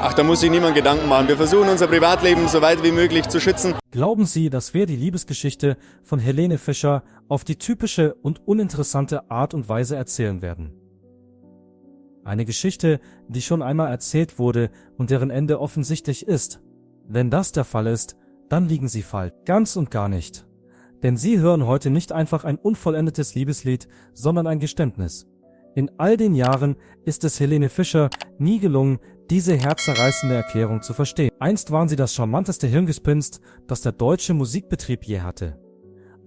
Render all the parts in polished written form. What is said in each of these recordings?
Ach, da muss sich niemand Gedanken machen. Wir versuchen unser Privatleben so weit wie möglich zu schützen. Glauben Sie, dass wir die Liebesgeschichte von Helene Fischer auf die typische und uninteressante Art und Weise erzählen werden? Eine Geschichte, die schon einmal erzählt wurde und deren Ende offensichtlich ist. Wenn das der Fall ist, dann liegen Sie falsch. Ganz und gar nicht. Denn Sie hören heute nicht einfach ein unvollendetes Liebeslied, sondern ein Geständnis. In all den Jahren ist es Helene Fischer nie gelungen, diese herzzerreißende Erklärung zu verstehen. Einst waren sie das charmanteste Hirngespinst, das der deutsche Musikbetrieb je hatte.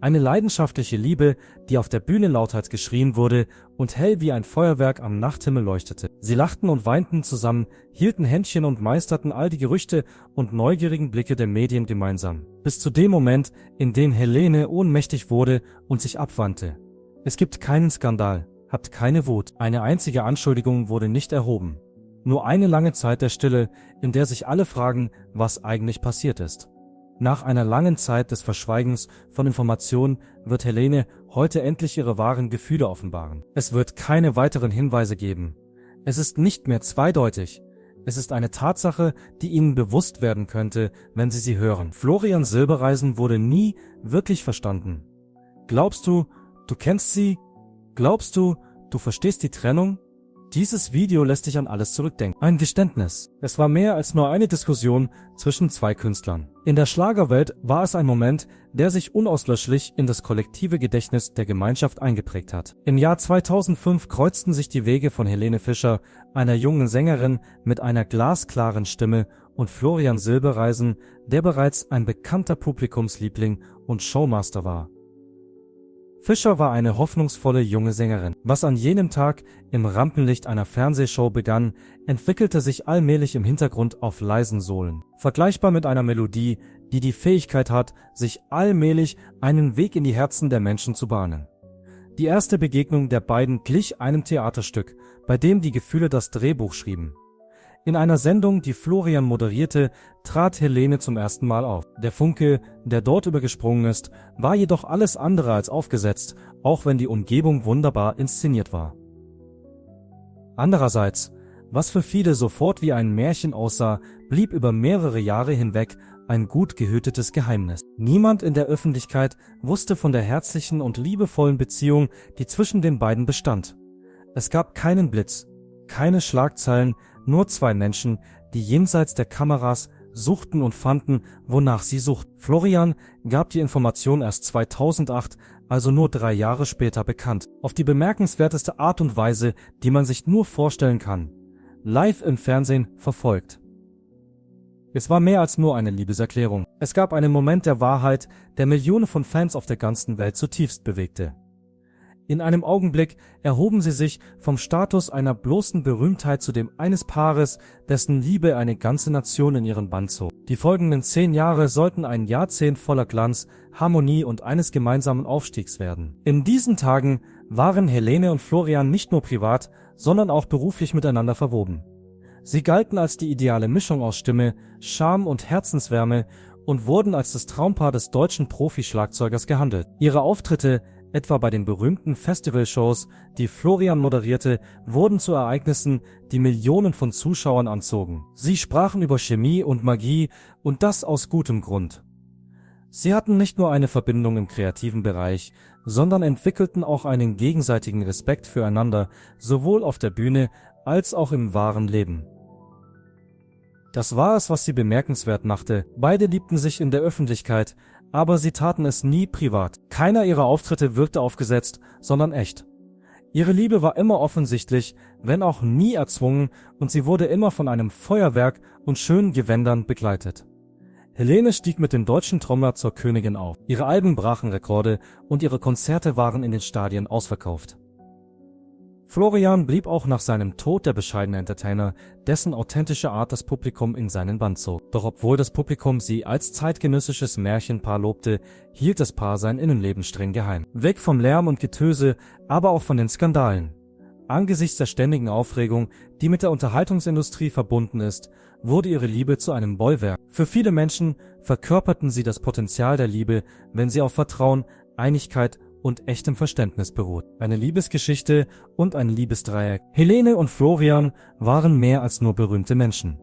Eine leidenschaftliche Liebe, die auf der Bühne lauthals geschrien wurde und hell wie ein Feuerwerk am Nachthimmel leuchtete. Sie lachten und weinten zusammen, hielten Händchen und meisterten all die Gerüchte und neugierigen Blicke der Medien gemeinsam. Bis zu dem Moment, in dem Helene ohnmächtig wurde und sich abwandte. Es gibt keinen Skandal, habt keine Wut. Eine einzige Anschuldigung wurde nicht erhoben. Nur eine lange Zeit der Stille, in der sich alle fragen, was eigentlich passiert ist. Nach einer langen Zeit des Verschweigens von Informationen wird Helene heute endlich ihre wahren Gefühle offenbaren. Es wird keine weiteren Hinweise geben. Es ist nicht mehr zweideutig. Es ist eine Tatsache, die Ihnen bewusst werden könnte, wenn Sie sie hören. Florian Silbereisen wurde nie wirklich verstanden. Glaubst du, du kennst sie? Glaubst du, du verstehst die Trennung? Dieses Video lässt dich an alles zurückdenken. Ein Geständnis. Es war mehr als nur eine Diskussion zwischen zwei Künstlern. In der Schlagerwelt war es ein Moment, der sich unauslöschlich in das kollektive Gedächtnis der Gemeinschaft eingeprägt hat. Im Jahr 2005 kreuzten sich die Wege von Helene Fischer, einer jungen Sängerin mit einer glasklaren Stimme, und Florian Silbereisen, der bereits ein bekannter Publikumsliebling und Showmaster war. Fischer war eine hoffnungsvolle junge Sängerin. Was an jenem Tag im Rampenlicht einer Fernsehshow begann, entwickelte sich allmählich im Hintergrund auf leisen Sohlen. Vergleichbar mit einer Melodie, die die Fähigkeit hat, sich allmählich einen Weg in die Herzen der Menschen zu bahnen. Die erste Begegnung der beiden glich einem Theaterstück, bei dem die Gefühle das Drehbuch schrieben. In einer Sendung, die Florian moderierte, trat Helene zum ersten Mal auf. Der Funke, der dort übergesprungen ist, war jedoch alles andere als aufgesetzt, auch wenn die Umgebung wunderbar inszeniert war. Andererseits, was für viele sofort wie ein Märchen aussah, blieb über mehrere Jahre hinweg ein gut gehütetes Geheimnis. Niemand in der Öffentlichkeit wusste von der herzlichen und liebevollen Beziehung, die zwischen den beiden bestand. Es gab keinen Blitz, keine Schlagzeilen, nur zwei Menschen, die jenseits der Kameras suchten und fanden, wonach sie suchten. Florian gab die Information erst 2008, also nur 3 Jahre später, bekannt. Auf die bemerkenswerteste Art und Weise, die man sich nur vorstellen kann. Live im Fernsehen verfolgt. Es war mehr als nur eine Liebeserklärung. Es gab einen Moment der Wahrheit, der Millionen von Fans auf der ganzen Welt zutiefst bewegte. In einem Augenblick erhoben sie sich vom Status einer bloßen Berühmtheit zu dem eines Paares, dessen Liebe eine ganze Nation in ihren Bann zog. Die folgenden 10 Jahre sollten ein Jahrzehnt voller Glanz, Harmonie und eines gemeinsamen Aufstiegs werden. In diesen Tagen waren Helene und Florian nicht nur privat, sondern auch beruflich miteinander verwoben. Sie galten als die ideale Mischung aus Stimme, Charme und Herzenswärme und wurden als das Traumpaar des deutschen Profischlagzeugers gehandelt. Ihre Auftritte, etwa bei den berühmten Festivalshows, die Florian moderierte, wurden zu Ereignissen, die Millionen von Zuschauern anzogen. Sie sprachen über Chemie und Magie, und das aus gutem Grund. Sie hatten nicht nur eine Verbindung im kreativen Bereich, sondern entwickelten auch einen gegenseitigen Respekt füreinander, sowohl auf der Bühne als auch im wahren Leben. Das war es, was sie bemerkenswert machte. Beide liebten sich in der Öffentlichkeit, aber sie taten es nie privat. Keiner ihrer Auftritte wirkte aufgesetzt, sondern echt. Ihre Liebe war immer offensichtlich, wenn auch nie erzwungen, und sie wurde immer von einem Feuerwerk und schönen Gewändern begleitet. Helene stieg mit dem deutschen Trommler zur Königin auf. Ihre Alben brachen Rekorde und ihre Konzerte waren in den Stadien ausverkauft. Florian blieb auch nach seinem Tod der bescheidene Entertainer, dessen authentische Art das Publikum in seinen Bann zog. Doch obwohl das Publikum sie als zeitgenössisches Märchenpaar lobte, hielt das Paar sein Innenleben streng geheim. Weg vom Lärm und Getöse, aber auch von den Skandalen. Angesichts der ständigen Aufregung, die mit der Unterhaltungsindustrie verbunden ist, wurde ihre Liebe zu einem Bollwerk. Für viele Menschen verkörperten sie das Potenzial der Liebe, wenn sie auf Vertrauen, Einigkeit und echtem Verständnis beruht. Eine Liebesgeschichte und ein Liebesdreieck. Helene und Florian waren mehr als nur berühmte Menschen.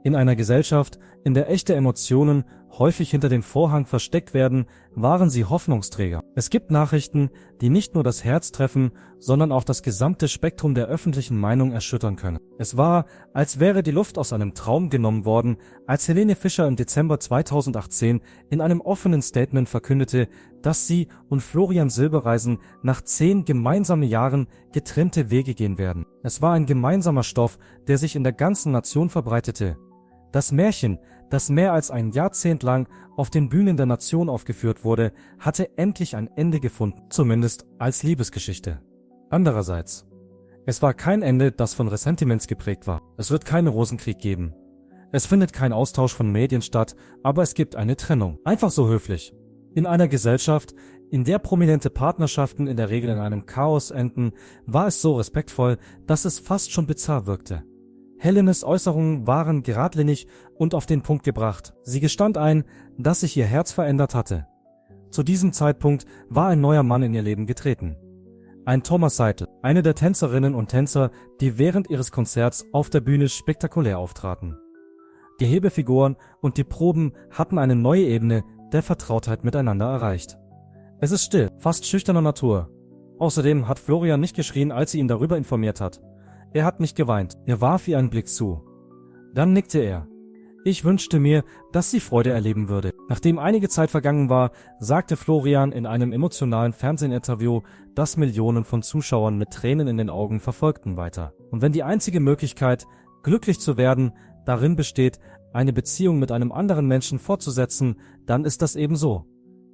In einer Gesellschaft, in der echte Emotionen häufig hinter dem Vorhang versteckt werden, waren sie Hoffnungsträger. Es gibt Nachrichten, die nicht nur das Herz treffen, sondern auch das gesamte Spektrum der öffentlichen Meinung erschüttern können. Es war, als wäre die Luft aus einem Traum genommen worden, als Helene Fischer im Dezember 2018 in einem offenen Statement verkündete, dass sie und Florian Silbereisen nach 10 gemeinsamen Jahren getrennte Wege gehen werden. Es war ein gemeinsamer Stoff, der sich in der ganzen Nation verbreitete. Das Märchen, das mehr als ein Jahrzehnt lang auf den Bühnen der Nation aufgeführt wurde, hatte endlich ein Ende gefunden, zumindest als Liebesgeschichte. Andererseits, es war kein Ende, das von Ressentiments geprägt war. Es wird keinen Rosenkrieg geben. Es findet kein Austausch von Medien statt, aber es gibt eine Trennung. Einfach so höflich. In einer Gesellschaft, in der prominente Partnerschaften in der Regel in einem Chaos enden, war es so respektvoll, dass es fast schon bizarr wirkte. Helenes Äußerungen waren geradlinig und auf den Punkt gebracht. Sie gestand ein, dass sich ihr Herz verändert hatte. Zu diesem Zeitpunkt war ein neuer Mann in ihr Leben getreten. Ein Thomas Seitel, eine der Tänzerinnen und Tänzer, die während ihres Konzerts auf der Bühne spektakulär auftraten. Die Hebefiguren und die Proben hatten eine neue Ebene der Vertrautheit miteinander erreicht. Es ist still, fast schüchterner Natur. Außerdem hat Florian nicht geschrien, als sie ihn darüber informiert hat. Er hat nicht geweint, er warf ihr einen Blick zu. Dann nickte er. Ich wünschte mir, dass sie Freude erleben würde. Nachdem einige Zeit vergangen war, sagte Florian in einem emotionalen Fernsehinterview, dass Millionen von Zuschauern mit Tränen in den Augen verfolgten weiter. Und wenn die einzige Möglichkeit, glücklich zu werden, darin besteht, eine Beziehung mit einem anderen Menschen fortzusetzen, dann ist das eben so.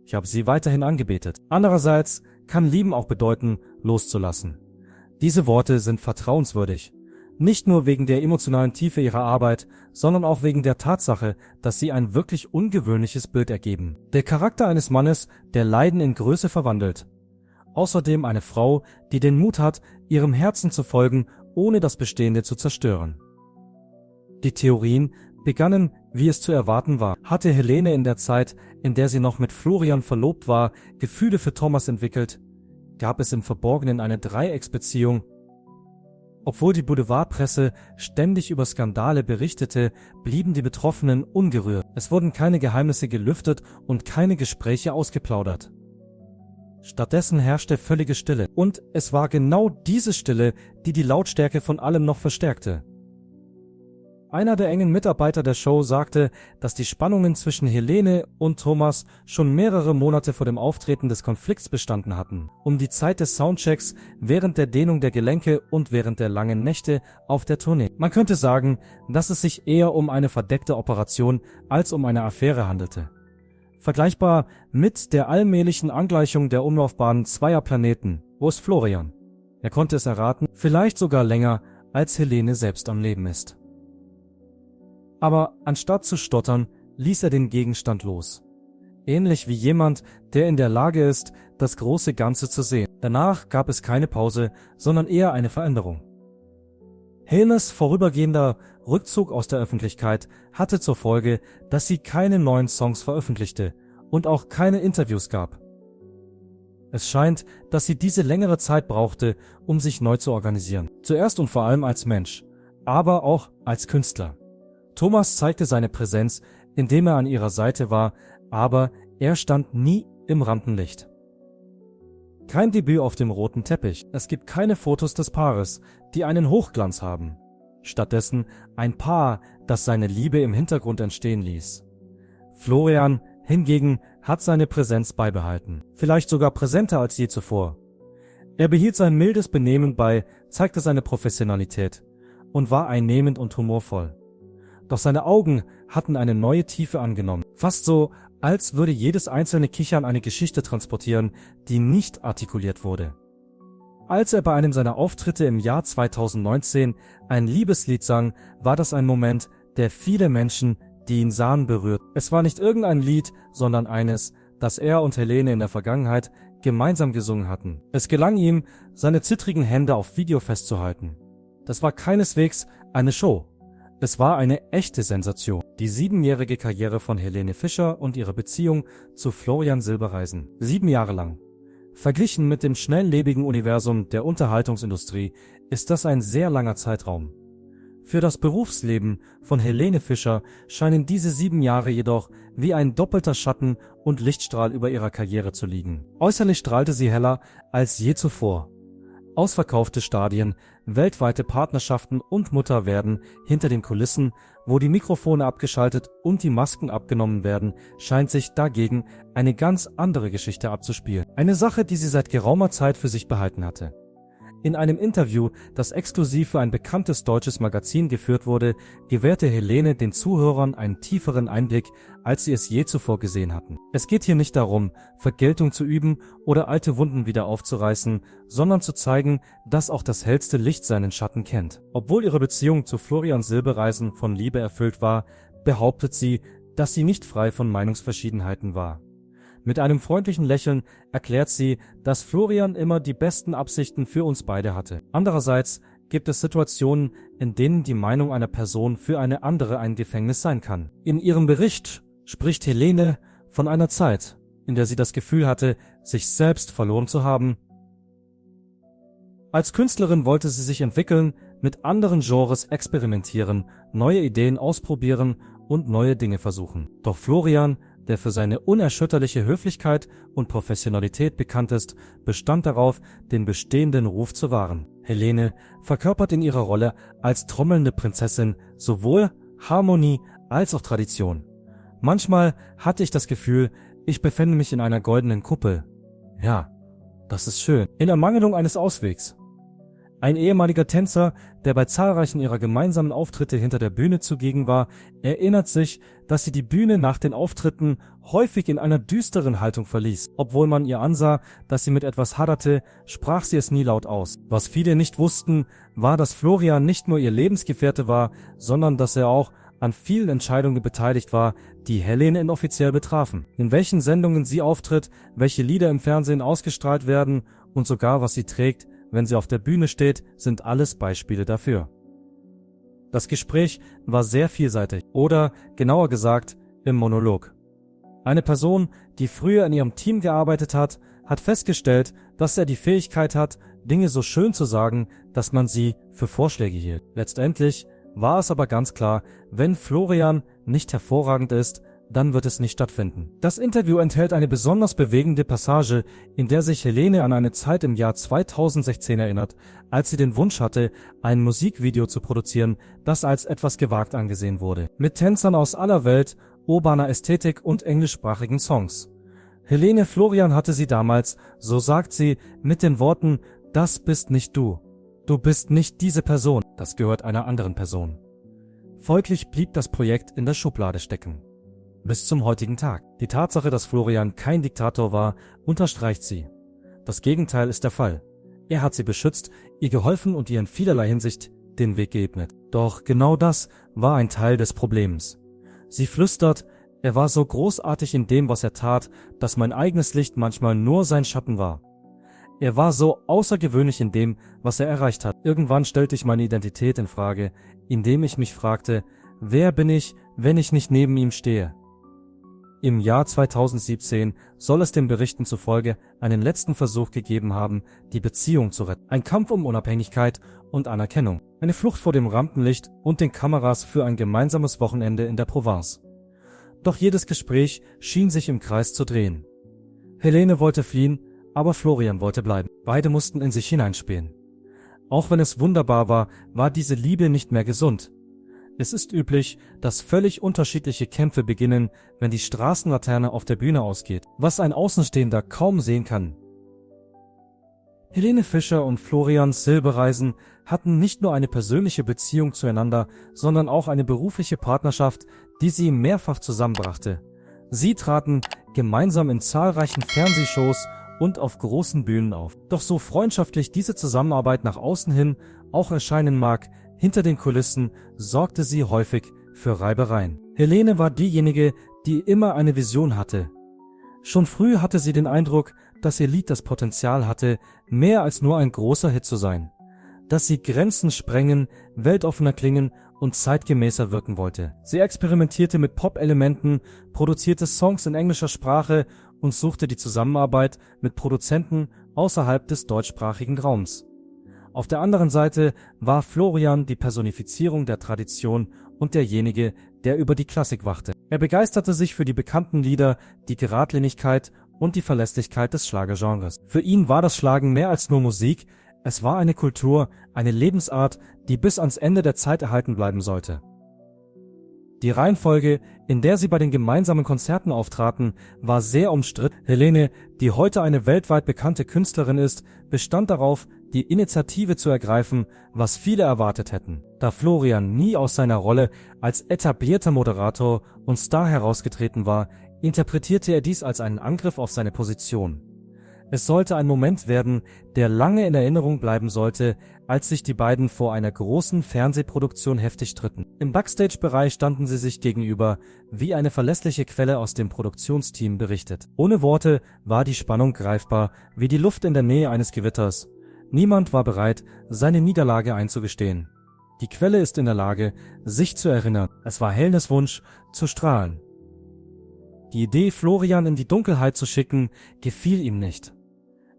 Ich habe sie weiterhin angebetet. Andererseits kann Lieben auch bedeuten, loszulassen. Diese Worte sind vertrauenswürdig. Nicht nur wegen der emotionalen Tiefe ihrer Arbeit, sondern auch wegen der Tatsache, dass sie ein wirklich ungewöhnliches Bild ergeben. Der Charakter eines Mannes, der Leiden in Größe verwandelt. Außerdem eine Frau, die den Mut hat, ihrem Herzen zu folgen, ohne das Bestehende zu zerstören. Die Theorien begannen, wie es zu erwarten war. Hatte Helene in der Zeit, in der sie noch mit Florian verlobt war, Gefühle für Thomas entwickelt? Gab es im Verborgenen eine Dreiecksbeziehung? Obwohl die Boulevardpresse ständig über Skandale berichtete, blieben die Betroffenen ungerührt. Es wurden keine Geheimnisse gelüftet und keine Gespräche ausgeplaudert. Stattdessen herrschte völlige Stille. Und es war genau diese Stille, die die Lautstärke von allem noch verstärkte. Einer der engen Mitarbeiter der Show sagte, dass die Spannungen zwischen Helene und Thomas schon mehrere Monate vor dem Auftreten des Konflikts bestanden hatten. Um die Zeit des Soundchecks, während der Dehnung der Gelenke und während der langen Nächte auf der Tournee. Man könnte sagen, dass es sich eher um eine verdeckte Operation als um eine Affäre handelte. Vergleichbar mit der allmählichen Angleichung der Umlaufbahnen zweier Planeten. Wo ist Florian? Er konnte es erraten, vielleicht sogar länger, als Helene selbst am Leben ist. Aber anstatt zu stottern, ließ er den Gegenstand los. Ähnlich wie jemand, der in der Lage ist, das große Ganze zu sehen. Danach gab es keine Pause, sondern eher eine Veränderung. Helenes vorübergehender Rückzug aus der Öffentlichkeit hatte zur Folge, dass sie keine neuen Songs veröffentlichte und auch keine Interviews gab. Es scheint, dass sie diese längere Zeit brauchte, um sich neu zu organisieren. Zuerst und vor allem als Mensch, aber auch als Künstler. Thomas zeigte seine Präsenz, indem er an ihrer Seite war, aber er stand nie im Rampenlicht. Kein Debüt auf dem roten Teppich. Es gibt keine Fotos des Paares, die einen Hochglanz haben. Stattdessen ein Paar, das seine Liebe im Hintergrund entstehen ließ. Florian hingegen hat seine Präsenz beibehalten, vielleicht sogar präsenter als je zuvor. Er behielt sein mildes Benehmen bei, zeigte seine Professionalität und war einnehmend und humorvoll. Doch seine Augen hatten eine neue Tiefe angenommen. Fast so, als würde jedes einzelne Kichern eine Geschichte transportieren, die nicht artikuliert wurde. Als er bei einem seiner Auftritte im Jahr 2019 ein Liebeslied sang, war das ein Moment, der viele Menschen, die ihn sahen, berührt. Es war nicht irgendein Lied, sondern eines, das er und Helene in der Vergangenheit gemeinsam gesungen hatten. Es gelang ihm, seine zittrigen Hände auf Video festzuhalten. Das war keineswegs eine Show. Es war eine echte Sensation. Die 7-jährige Karriere von Helene Fischer und ihre Beziehung zu Florian Silbereisen. 7 Jahre lang. Verglichen mit dem schnelllebigen Universum der Unterhaltungsindustrie ist das ein sehr langer Zeitraum. Für das Berufsleben von Helene Fischer scheinen diese 7 Jahre jedoch wie ein doppelter Schatten und Lichtstrahl über ihrer Karriere zu liegen. Äußerlich strahlte sie heller als je zuvor. Ausverkaufte Stadien, weltweite Partnerschaften und Mutterwerden hinter den Kulissen, wo die Mikrofone abgeschaltet und die Masken abgenommen werden, scheint sich dagegen eine ganz andere Geschichte abzuspielen. Eine Sache, die sie seit geraumer Zeit für sich behalten hatte. In einem Interview, das exklusiv für ein bekanntes deutsches Magazin geführt wurde, gewährte Helene den Zuhörern einen tieferen Einblick, als sie es je zuvor gesehen hatten. Es geht hier nicht darum, Vergeltung zu üben oder alte Wunden wieder aufzureißen, sondern zu zeigen, dass auch das hellste Licht seinen Schatten kennt. Obwohl ihre Beziehung zu Florian Silbereisen von Liebe erfüllt war, behauptet sie, dass sie nicht frei von Meinungsverschiedenheiten war. Mit einem freundlichen Lächeln erklärt sie, dass Florian immer die besten Absichten für uns beide hatte. Andererseits gibt es Situationen, in denen die Meinung einer Person für eine andere ein Gefängnis sein kann. In ihrem Bericht spricht Helene von einer Zeit, in der sie das Gefühl hatte, sich selbst verloren zu haben. Als Künstlerin wollte sie sich entwickeln, mit anderen Genres experimentieren, neue Ideen ausprobieren und neue Dinge versuchen. Doch Florian, der für seine unerschütterliche Höflichkeit und Professionalität bekannt ist, bestand darauf, den bestehenden Ruf zu wahren. Helene verkörpert in ihrer Rolle als trommelnde Prinzessin sowohl Harmonie als auch Tradition. Manchmal hatte ich das Gefühl, ich befände mich in einer goldenen Kuppel. Ja, das ist schön. In Ermangelung eines Auswegs. Ein ehemaliger Tänzer, der bei zahlreichen ihrer gemeinsamen Auftritte hinter der Bühne zugegen war, erinnert sich, dass sie die Bühne nach den Auftritten häufig in einer düsteren Haltung verließ. Obwohl man ihr ansah, dass sie mit etwas haderte, sprach sie es nie laut aus. Was viele nicht wussten, war, dass Florian nicht nur ihr Lebensgefährte war, sondern dass er auch an vielen Entscheidungen beteiligt war, die Helene inoffiziell betrafen. In welchen Sendungen sie auftritt, welche Lieder im Fernsehen ausgestrahlt werden und sogar was sie trägt, wenn sie auf der Bühne steht, sind alles Beispiele dafür. Das Gespräch war sehr vielseitig oder, genauer gesagt, im Monolog. Eine Person, die früher in ihrem Team gearbeitet hat, hat festgestellt, dass er die Fähigkeit hat, Dinge so schön zu sagen, dass man sie für Vorschläge hielt. Letztendlich war es aber ganz klar, wenn Florian nicht hervorragend ist, dann wird es nicht stattfinden. Das Interview enthält eine besonders bewegende Passage, in der sich Helene an eine Zeit im Jahr 2016 erinnert, als sie den Wunsch hatte, ein Musikvideo zu produzieren, das als etwas gewagt angesehen wurde. Mit Tänzern aus aller Welt, urbaner Ästhetik und englischsprachigen Songs. Helene Florian hatte sie damals, so sagt sie, mit den Worten: „Das bist nicht du. Du bist nicht diese Person. Das gehört einer anderen Person." Folglich blieb das Projekt in der Schublade stecken. Bis zum heutigen Tag. Die Tatsache, dass Florian kein Diktator war, unterstreicht sie. Das Gegenteil ist der Fall. Er hat sie beschützt, ihr geholfen und ihr in vielerlei Hinsicht den Weg geebnet. Doch genau das war ein Teil des Problems. Sie flüstert: „Er war so großartig in dem, was er tat, dass mein eigenes Licht manchmal nur sein Schatten war. Er war so außergewöhnlich in dem, was er erreicht hat." Irgendwann stellte ich meine Identität in Frage, indem ich mich fragte: Wer bin ich, wenn ich nicht neben ihm stehe? Im Jahr 2017 soll es den Berichten zufolge einen letzten Versuch gegeben haben, die Beziehung zu retten. Ein Kampf um Unabhängigkeit und Anerkennung. Eine Flucht vor dem Rampenlicht und den Kameras für ein gemeinsames Wochenende in der Provence. Doch jedes Gespräch schien sich im Kreis zu drehen. Helene wollte fliehen, aber Florian wollte bleiben. Beide mussten in sich hineinspähen. Auch wenn es wunderbar war, war diese Liebe nicht mehr gesund. Es ist üblich, dass völlig unterschiedliche Kämpfe beginnen, wenn die Straßenlaterne auf der Bühne ausgeht, was ein Außenstehender kaum sehen kann. Helene Fischer und Florian Silbereisen hatten nicht nur eine persönliche Beziehung zueinander, sondern auch eine berufliche Partnerschaft, die sie mehrfach zusammenbrachte. Sie traten gemeinsam in zahlreichen Fernsehshows und auf großen Bühnen auf. Doch so freundschaftlich diese Zusammenarbeit nach außen hin auch erscheinen mag, hinter den Kulissen sorgte sie häufig für Reibereien. Helene war diejenige, die immer eine Vision hatte. Schon früh hatte sie den Eindruck, dass ihr Lied das Potenzial hatte, mehr als nur ein großer Hit zu sein. Dass sie Grenzen sprengen, weltoffener klingen und zeitgemäßer wirken wollte. Sie experimentierte mit Pop-Elementen, produzierte Songs in englischer Sprache und suchte die Zusammenarbeit mit Produzenten außerhalb des deutschsprachigen Raums. Auf der anderen Seite war Florian die Personifizierung der Tradition und derjenige, der über die Klassik wachte. Er begeisterte sich für die bekannten Lieder, die Geradlinigkeit und die Verlässlichkeit des Schlagergenres. Für ihn war das Schlagen mehr als nur Musik, es war eine Kultur, eine Lebensart, die bis ans Ende der Zeit erhalten bleiben sollte. Die Reihenfolge, in der sie bei den gemeinsamen Konzerten auftraten, war sehr umstritten. Helene, die heute eine weltweit bekannte Künstlerin ist, bestand darauf, die Initiative zu ergreifen, was viele erwartet hätten. Da Florian nie aus seiner Rolle als etablierter Moderator und Star herausgetreten war, interpretierte er dies als einen Angriff auf seine Position. Es sollte ein Moment werden, der lange in Erinnerung bleiben sollte, als sich die beiden vor einer großen Fernsehproduktion heftig stritten. Im Backstage-Bereich standen sie sich gegenüber, wie eine verlässliche Quelle aus dem Produktionsteam berichtet. Ohne Worte war die Spannung greifbar, wie die Luft in der Nähe eines Gewitters. Niemand war bereit, seine Niederlage einzugestehen. Die Quelle ist in der Lage, sich zu erinnern. Es war Helenes Wunsch, zu strahlen. Die Idee, Florian in die Dunkelheit zu schicken, gefiel ihm nicht.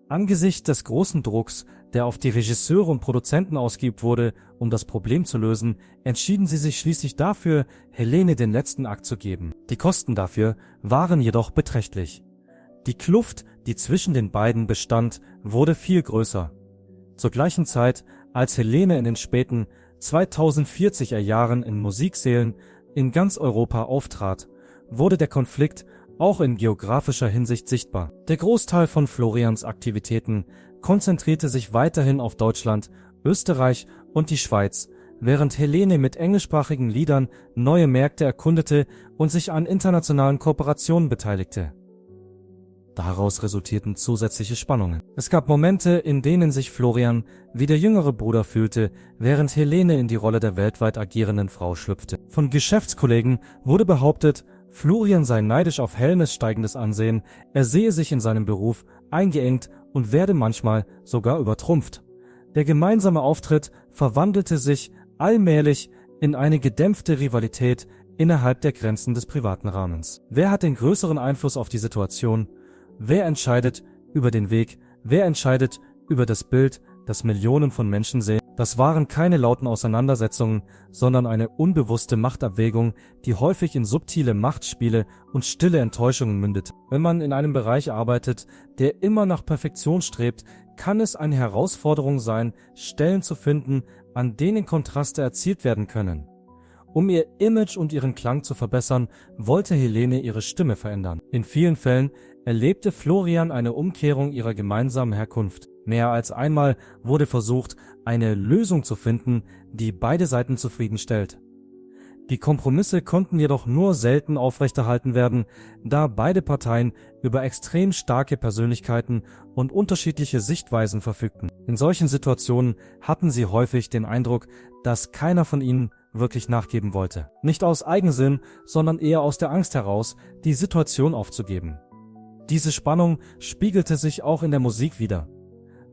Angesichts des großen Drucks, der auf die Regisseure und Produzenten ausgeübt wurde, um das Problem zu lösen, entschieden sie sich schließlich dafür, Helene den letzten Akt zu geben. Die Kosten dafür waren jedoch beträchtlich. Die Kluft, die zwischen den beiden bestand, wurde viel größer. Zur gleichen Zeit, als Helene in den späten 2040er Jahren in Musiksälen in ganz Europa auftrat, wurde der Konflikt auch in geografischer Hinsicht sichtbar. Der Großteil von Florians Aktivitäten konzentrierte sich weiterhin auf Deutschland, Österreich und die Schweiz, während Helene mit englischsprachigen Liedern neue Märkte erkundete und sich an internationalen Kooperationen beteiligte. Daraus resultierten zusätzliche Spannungen. Es gab Momente, in denen sich Florian wie der jüngere Bruder fühlte, während Helene in die Rolle der weltweit agierenden Frau schlüpfte. Von Geschäftskollegen wurde behauptet, Florian sei neidisch auf Helenes steigendes Ansehen, er sehe sich in seinem Beruf eingeengt und werde manchmal sogar übertrumpft. Der gemeinsame Auftritt verwandelte sich allmählich in eine gedämpfte Rivalität innerhalb der Grenzen des privaten Rahmens. Wer hat den größeren Einfluss auf die Situation? Wer entscheidet über den Weg? Wer entscheidet über das Bild, das Millionen von Menschen sehen? Das waren keine lauten Auseinandersetzungen, sondern eine unbewusste Machtabwägung, die häufig in subtile Machtspiele und stille Enttäuschungen mündet. Wenn man in einem Bereich arbeitet, der immer nach Perfektion strebt, kann es eine Herausforderung sein, Stellen zu finden, an denen Kontraste erzielt werden können. Um ihr Image und ihren Klang zu verbessern, wollte Helene ihre Stimme verändern. In vielen Fällen erlebte Florian eine Umkehrung ihrer gemeinsamen Herkunft. Mehr als einmal wurde versucht, eine Lösung zu finden, die beide Seiten zufriedenstellt. Die Kompromisse konnten jedoch nur selten aufrechterhalten werden, da beide Parteien über extrem starke Persönlichkeiten und unterschiedliche Sichtweisen verfügten. In solchen Situationen hatten sie häufig den Eindruck, dass keiner von ihnen wirklich nachgeben wollte. Nicht aus Eigensinn, sondern eher aus der Angst heraus, die Situation aufzugeben. Diese Spannung spiegelte sich auch in der Musik wider.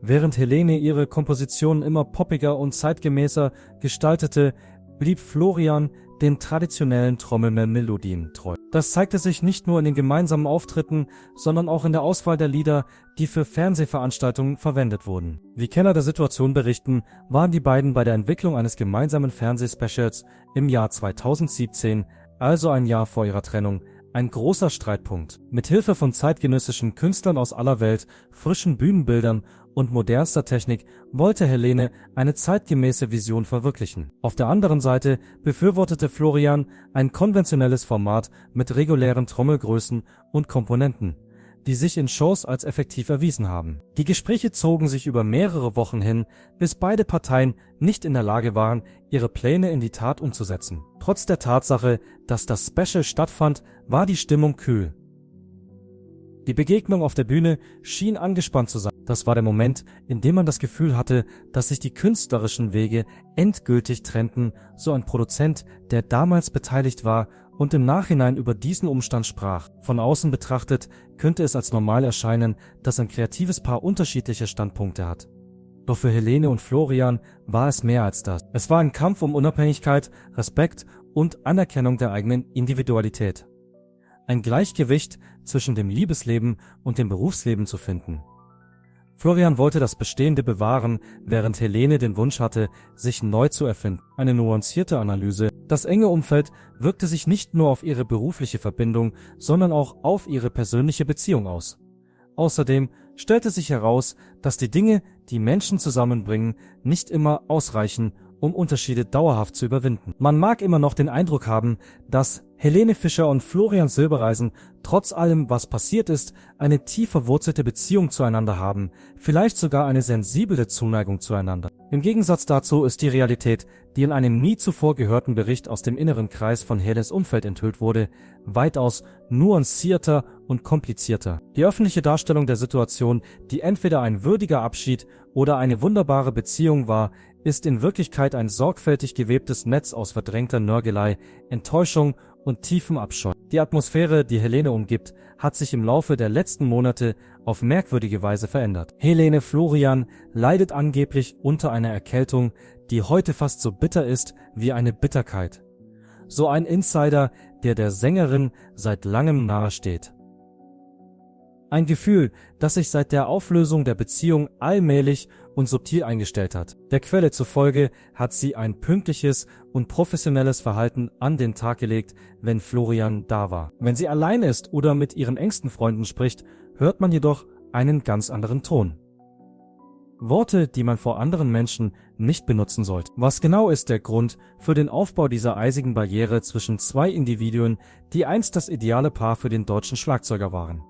Während Helene ihre Kompositionen immer poppiger und zeitgemäßer gestaltete, blieb Florian den traditionellen Trommelmelodien treu. Das zeigte sich nicht nur in den gemeinsamen Auftritten, sondern auch in der Auswahl der Lieder, die für Fernsehveranstaltungen verwendet wurden. Wie Kenner der Situation berichten, waren die beiden bei der Entwicklung eines gemeinsamen Fernsehspecials im Jahr 2017, also ein Jahr vor ihrer Trennung, ein großer Streitpunkt. Mit Hilfe von zeitgenössischen Künstlern aus aller Welt, frischen Bühnenbildern und modernster Technik wollte Helene eine zeitgemäße Vision verwirklichen. Auf der anderen Seite befürwortete Florian ein konventionelles Format mit regulären Trommelgrößen und Komponenten, die sich in Shows als effektiv erwiesen haben. Die Gespräche zogen sich über mehrere Wochen hin, bis beide Parteien nicht in der Lage waren, ihre Pläne in die Tat umzusetzen. Trotz der Tatsache, dass das Special stattfand, war die Stimmung kühl. Die Begegnung auf der Bühne schien angespannt zu sein. Das war der Moment, in dem man das Gefühl hatte, dass sich die künstlerischen Wege endgültig trennten, so ein Produzent, der damals beteiligt war und im Nachhinein über diesen Umstand sprach. Von außen betrachtet könnte es als normal erscheinen, dass ein kreatives Paar unterschiedliche Standpunkte hat. Doch für Helene und Florian war es mehr als das. Es war ein Kampf um Unabhängigkeit, Respekt und Anerkennung der eigenen Individualität. Ein Gleichgewicht zwischen dem Liebesleben und dem Berufsleben zu finden. Florian wollte das Bestehende bewahren, während Helene den Wunsch hatte, sich neu zu erfinden. Eine nuancierte Analyse. Das enge Umfeld wirkte sich nicht nur auf ihre berufliche Verbindung, sondern auch auf ihre persönliche Beziehung aus. Außerdem stellte sich heraus, dass die Dinge, die Menschen zusammenbringen, nicht immer ausreichen, um Unterschiede dauerhaft zu überwinden. Man mag immer noch den Eindruck haben, dass Helene Fischer und Florian Silbereisen trotz allem, was passiert ist, eine tief verwurzelte Beziehung zueinander haben, vielleicht sogar eine sensible Zuneigung zueinander. Im Gegensatz dazu ist die Realität, die in einem nie zuvor gehörten Bericht aus dem inneren Kreis von Heles Umfeld enthüllt wurde, weitaus nuancierter und komplizierter. Die öffentliche Darstellung der Situation, die entweder ein würdiger Abschied oder eine wunderbare Beziehung war, ist in Wirklichkeit ein sorgfältig gewebtes Netz aus verdrängter Nörgelei, Enttäuschung und tiefem Abscheu. Die Atmosphäre, die Helene umgibt, hat sich im Laufe der letzten Monate auf merkwürdige Weise verändert. Helene Florian leidet angeblich unter einer Erkältung, die heute fast so bitter ist wie eine Bitterkeit. So ein Insider, der der Sängerin seit langem nahesteht. Ein Gefühl, das sich seit der Auflösung der Beziehung allmählich und subtil eingestellt hat. Der Quelle zufolge hat sie ein pünktliches und professionelles Verhalten an den Tag gelegt, wenn Florian da war. Wenn sie allein ist oder mit ihren engsten Freunden spricht, hört man jedoch einen ganz anderen Ton. Worte, die man vor anderen Menschen nicht benutzen sollte. Was genau ist der Grund für den Aufbau dieser eisigen Barriere zwischen zwei Individuen, die einst das ideale Paar für den deutschen Schlagzeuger waren?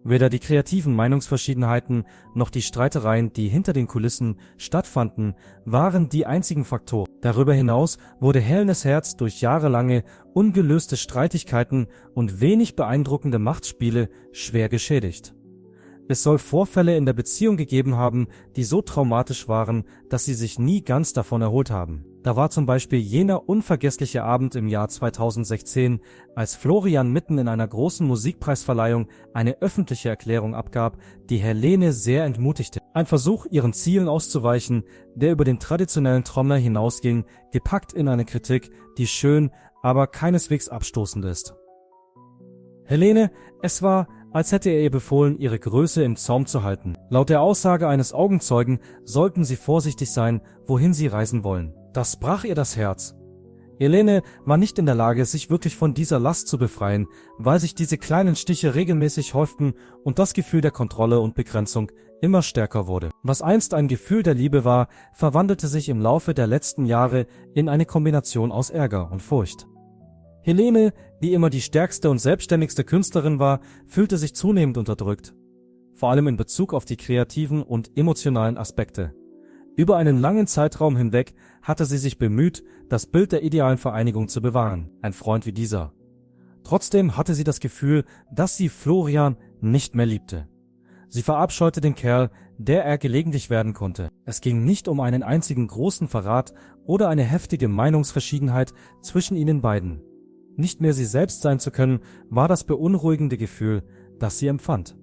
Weder die kreativen Meinungsverschiedenheiten noch die Streitereien, die hinter den Kulissen stattfanden, waren die einzigen Faktoren. Darüber hinaus wurde Helenes Herz durch jahrelange ungelöste Streitigkeiten und wenig beeindruckende Machtspiele schwer geschädigt. Es soll Vorfälle in der Beziehung gegeben haben, die so traumatisch waren, dass sie sich nie ganz davon erholt haben. Da war zum Beispiel jener unvergessliche Abend im Jahr 2016, als Florian mitten in einer großen Musikpreisverleihung eine öffentliche Erklärung abgab, die Helene sehr entmutigte. Ein Versuch, ihren Zielen auszuweichen, der über den traditionellen Trommler hinausging, gepackt in eine Kritik, die schön, aber keineswegs abstoßend ist. Helene, es war, als hätte er ihr befohlen, ihre Größe im Zaum zu halten. Laut der Aussage eines Augenzeugen sollten sie vorsichtig sein, wohin sie reisen wollen. Das brach ihr das Herz. Helene war nicht in der Lage, sich wirklich von dieser Last zu befreien, weil sich diese kleinen Stiche regelmäßig häuften und das Gefühl der Kontrolle und Begrenzung immer stärker wurde. Was einst ein Gefühl der Liebe war, verwandelte sich im Laufe der letzten Jahre in eine Kombination aus Ärger und Furcht. Helene, die immer die stärkste und selbstständigste Künstlerin war, fühlte sich zunehmend unterdrückt, vor allem in Bezug auf die kreativen und emotionalen Aspekte. Über einen langen Zeitraum hinweg hatte sie sich bemüht, das Bild der idealen Vereinigung zu bewahren, ein Freund wie dieser. Trotzdem hatte sie das Gefühl, dass sie Florian nicht mehr liebte. Sie verabscheute den Kerl, der er gelegentlich werden konnte. Es ging nicht um einen einzigen großen Verrat oder eine heftige Meinungsverschiedenheit zwischen ihnen beiden. Nicht mehr sie selbst sein zu können, war das beunruhigende Gefühl, das sie empfand.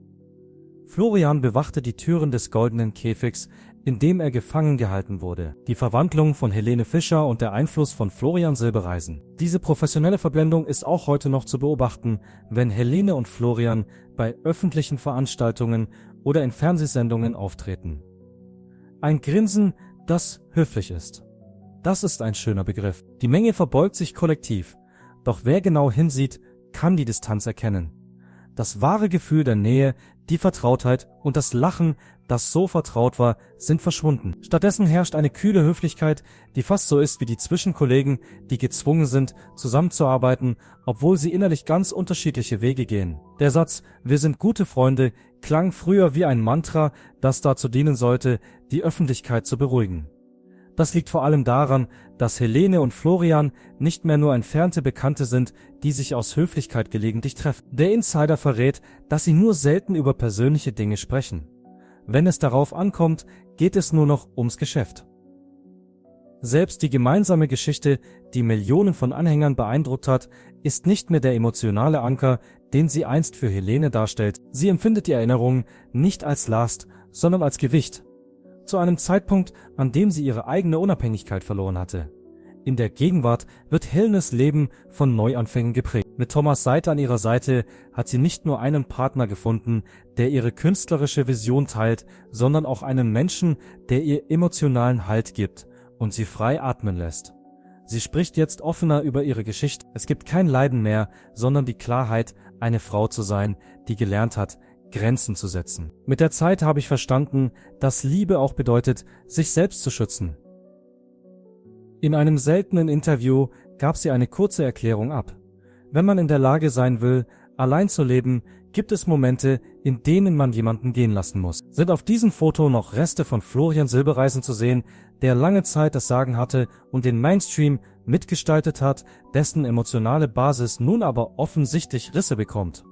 Florian bewachte die Türen des goldenen Käfigs, in dem er gefangen gehalten wurde. Die Verwandlung von Helene Fischer und der Einfluss von Florian Silbereisen. Diese professionelle Verblendung ist auch heute noch zu beobachten, wenn Helene und Florian bei öffentlichen Veranstaltungen oder in Fernsehsendungen auftreten. Ein Grinsen, das höflich ist. Das ist ein schöner Begriff. Die Menge verbeugt sich kollektiv. Doch wer genau hinsieht, kann die Distanz erkennen. Das wahre Gefühl der Nähe, die Vertrautheit und das Lachen, das so vertraut war, sind verschwunden. Stattdessen herrscht eine kühle Höflichkeit, die fast so ist wie die zwischen Kollegen, die gezwungen sind, zusammenzuarbeiten, obwohl sie innerlich ganz unterschiedliche Wege gehen. Der Satz „Wir sind gute Freunde" klang früher wie ein Mantra, das dazu dienen sollte, die Öffentlichkeit zu beruhigen. Das liegt vor allem daran, dass Helene und Florian nicht mehr nur entfernte Bekannte sind, die sich aus Höflichkeit gelegentlich treffen. Der Insider verrät, dass sie nur selten über persönliche Dinge sprechen. Wenn es darauf ankommt, geht es nur noch ums Geschäft. Selbst die gemeinsame Geschichte, die Millionen von Anhängern beeindruckt hat, ist nicht mehr der emotionale Anker, den sie einst für Helene darstellt. Sie empfindet die Erinnerungen nicht als Last, sondern als Gewicht. Zu einem Zeitpunkt, an dem sie ihre eigene Unabhängigkeit verloren hatte. In der Gegenwart wird Helenes Leben von Neuanfängen geprägt. Mit Thomas Seitel an ihrer Seite hat sie nicht nur einen Partner gefunden, der ihre künstlerische Vision teilt, sondern auch einen Menschen, der ihr emotionalen Halt gibt und sie frei atmen lässt. Sie spricht jetzt offener über ihre Geschichte. Es gibt kein Leiden mehr, sondern die Klarheit, eine Frau zu sein, die gelernt hat, Grenzen zu setzen. Mit der Zeit habe ich verstanden, dass Liebe auch bedeutet, sich selbst zu schützen. In einem seltenen Interview gab sie eine kurze Erklärung ab. Wenn man in der Lage sein will, allein zu leben, gibt es Momente, in denen man jemanden gehen lassen muss. Sind auf diesem Foto noch Reste von Florian Silbereisen zu sehen, der lange Zeit das Sagen hatte und den Mainstream mitgestaltet hat, dessen emotionale Basis nun aber offensichtlich Risse bekommt.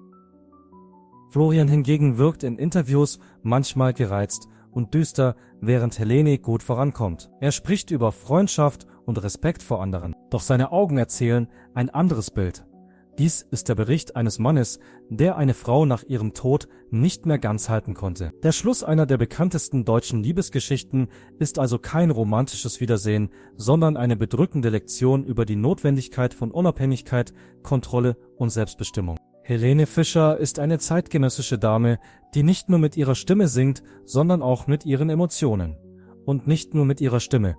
Florian hingegen wirkt in Interviews manchmal gereizt und düster, während Helene gut vorankommt. Er spricht über Freundschaft und Respekt vor anderen. Doch seine Augen erzählen ein anderes Bild. Dies ist der Bericht eines Mannes, der eine Frau nach ihrem Tod nicht mehr ganz halten konnte. Der Schluss einer der bekanntesten deutschen Liebesgeschichten ist also kein romantisches Wiedersehen, sondern eine bedrückende Lektion über die Notwendigkeit von Unabhängigkeit, Kontrolle und Selbstbestimmung. Helene Fischer ist eine zeitgenössische Dame, die nicht nur mit ihrer Stimme singt, sondern auch mit ihren Emotionen. Und nicht nur mit ihrer Stimme.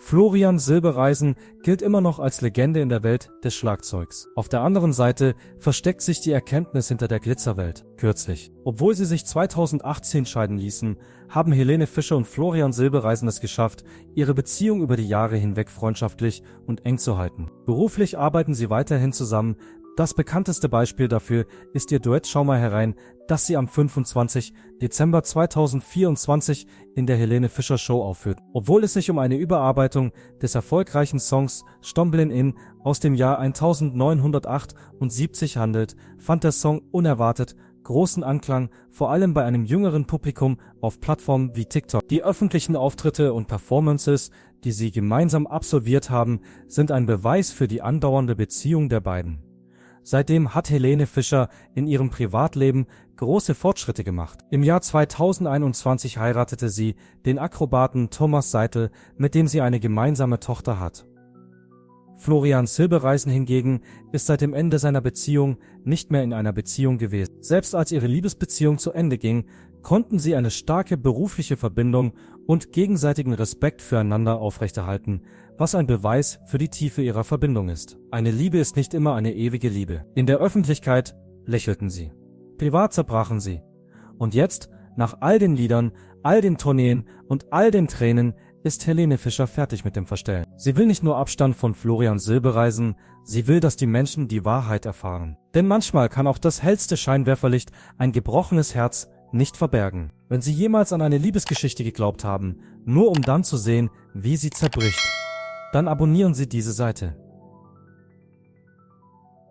Florian Silbereisen gilt immer noch als Legende in der Welt des Schlagzeugs. Auf der anderen Seite versteckt sich die Erkenntnis hinter der Glitzerwelt. Kürzlich. Obwohl sie sich 2018 scheiden ließen, haben Helene Fischer und Florian Silbereisen es geschafft, ihre Beziehung über die Jahre hinweg freundschaftlich und eng zu halten. Beruflich arbeiten sie weiterhin zusammen. Das bekannteste Beispiel dafür ist ihr Duett Schau mal herein, das sie am 25. Dezember 2024 in der Helene Fischer Show aufführt. Obwohl es sich um eine Überarbeitung des erfolgreichen Songs Stomblin' In aus dem Jahr 1978 handelt, fand der Song unerwartet großen Anklang, vor allem bei einem jüngeren Publikum auf Plattformen wie TikTok. Die öffentlichen Auftritte und Performances, die sie gemeinsam absolviert haben, sind ein Beweis für die andauernde Beziehung der beiden. Seitdem hat Helene Fischer in ihrem Privatleben große Fortschritte gemacht. Im Jahr 2021 heiratete sie den Akrobaten Thomas Seitel, mit dem sie eine gemeinsame Tochter hat. Florian Silbereisen hingegen ist seit dem Ende seiner Beziehung nicht mehr in einer Beziehung gewesen. Selbst als ihre Liebesbeziehung zu Ende ging, konnten sie eine starke berufliche Verbindung und gegenseitigen Respekt füreinander aufrechterhalten, was ein Beweis für die Tiefe ihrer Verbindung ist. Eine Liebe ist nicht immer eine ewige Liebe. In der Öffentlichkeit lächelten sie. Privat zerbrachen sie. Und jetzt, nach all den Liedern, all den Tourneen und all den Tränen, ist Helene Fischer fertig mit dem Verstellen. Sie will nicht nur Abstand von Florian Silbereisen, sie will, dass die Menschen die Wahrheit erfahren. Denn manchmal kann auch das hellste Scheinwerferlicht ein gebrochenes Herz nicht verbergen. Wenn Sie jemals an eine Liebesgeschichte geglaubt haben, nur um dann zu sehen, wie sie zerbricht, dann abonnieren Sie diese Seite.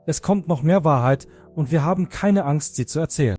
Es kommt noch mehr Wahrheit und wir haben keine Angst, sie zu erzählen.